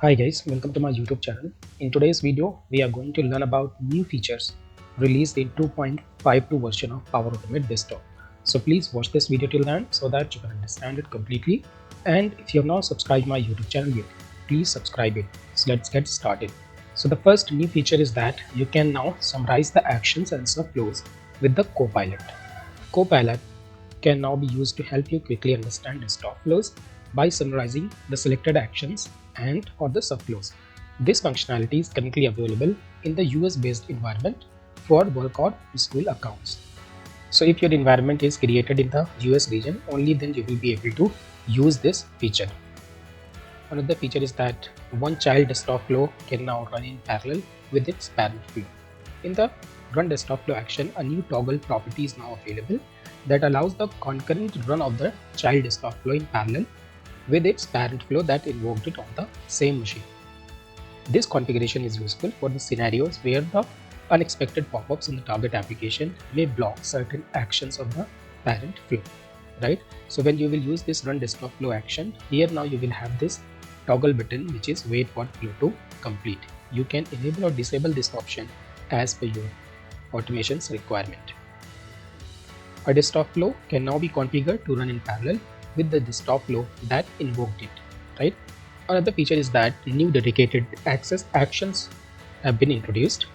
Hi guys, welcome to my YouTube channel. In today's video, we are going to learn about new features released in 2.52 version of Power Automate Desktop. So please watch this video till the end so that you can understand it completely. And if you have not subscribed my YouTube channel yet, please subscribe it. So let's get started. So the first new feature is that you can now summarize the actions and subflows with the Copilot. Copilot can now be used to help you quickly understand desktop flows by summarizing the selected actions and or the subflows. This functionality is currently available in the US-based environment for work or school accounts. So if your environment is created in the US region, only then you will be able to use this feature. Another feature is that one child desktop flow can now run in parallel with its parent flow. In the run desktop flow action, a new toggle property is now available that allows the concurrent run of the child desktop flow in parallel with its parent flow that invoked it on the same machine. This configuration is useful for the scenarios where the unexpected pop-ups in the target application may block certain actions of the parent flow, right? So when you will use this run desktop flow action, here now you will have this toggle button which is wait for flow to complete. You can enable or disable this option as per your automation's requirement. A desktop flow can now be configured to run in parallel with the desktop flow that invoked it, right? Another feature is that new dedicated access actions have been introduced.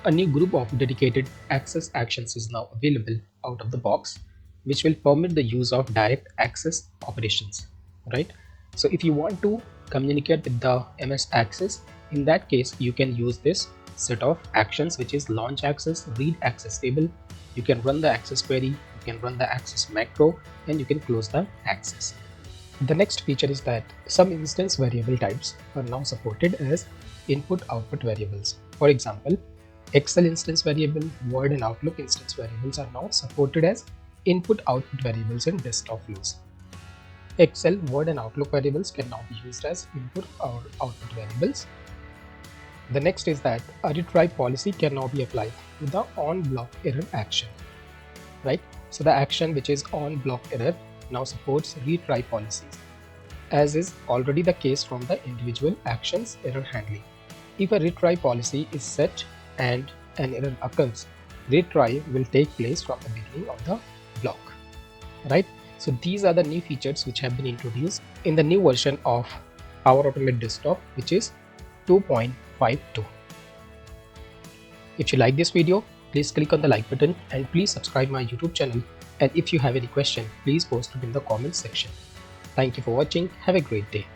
A new group of dedicated access actions is now available out of the box, which will permit the use of direct access operations, right? So if you want to communicate with the MS access, in that case, you can use this set of actions, which is launch access, read access table. You can run the access query, you can run the access macro, and you can close the access. The next feature is that some instance variable types are now supported as input-output variables. For example, Excel instance variable, Word and Outlook instance variables are now supported as input-output variables in desktop flows. Excel, Word and Outlook variables can now be used as input or output variables. The next is that a retry policy can now be applied to the on block error action, right? So the action which is on block error now supports retry policies, as is already the case from the individual actions error handling. If a retry policy is set and an error occurs, retry will take place from the beginning of the block, right? So these are the new features which have been introduced in the new version of Power Automate Desktop, which is 2.52. If you like this video, please click on the like button and please subscribe my YouTube channel. And if you have any question, please post it in the comments section. Thank you for watching. Have a great day.